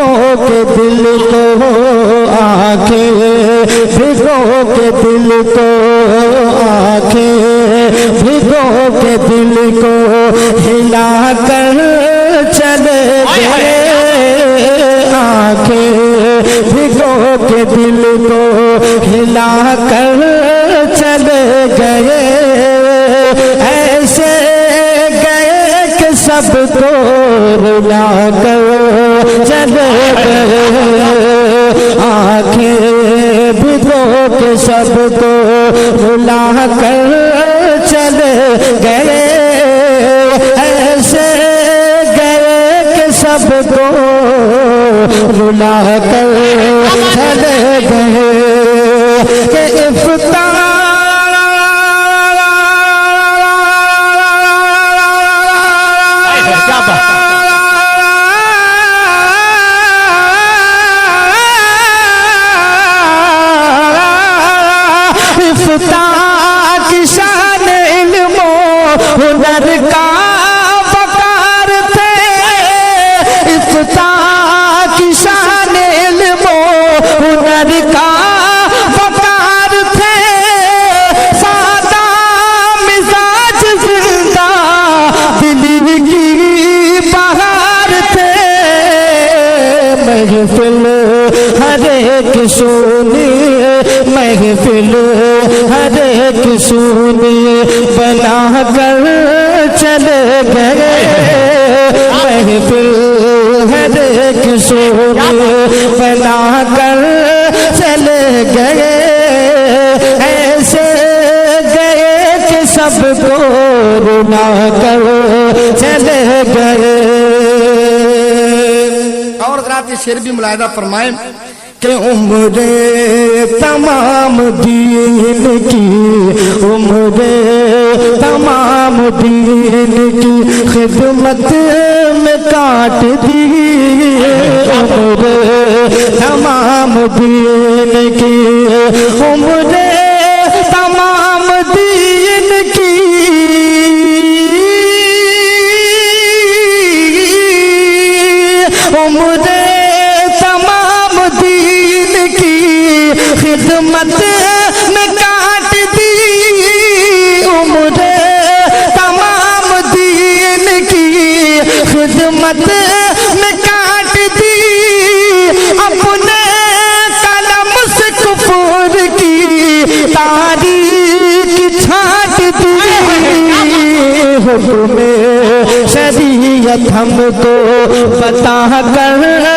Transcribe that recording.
بھگو کے دل کو آنکھیں، بھگو کے دل کو آنکھیں، بھگو کے دل کو ہلا کر چلے گئے آنکھیں، بھگو کے دل کو ہلا کر چلے گئے، ایسے گئے کہ سب کو رلا کر چلے گئے آنکھیں، بھگو کے سب کو رلا کر چلے گئے، ایسے گئے کہ سب کو رلا کر چلے گئے کہ افتتاح کی شان علم و ہنر کا وقار تھے، افتتاح کی شان علم و ہنر کا وقار تھے، سادہ مزاج زندہ دلی کی بہار تھے، محفل ہر ایک سونی، محفل ہر ایک سونی بنا کر چلے گئے، محفل ہر ایک سونی بنا کر چلے گئے، ایسے گئے کہ سب کو رلا کر چلے گئے۔ اور حضرات یہ شعر بھی ملاحظہ فرمائیں کہ عمر تمام دین کی، عمر تمام دین کی خدمت میں کاٹ دی، عمر تمام دین کی، عمر تمام دین کی، عمر خدمت میں کاٹ دی، عمر تمام دین کی خدمت میں کاٹ دی، اپنے قلم سے کفر کی تاریخ چھانٹ دی، حکم شریعت ہم کو بتا کر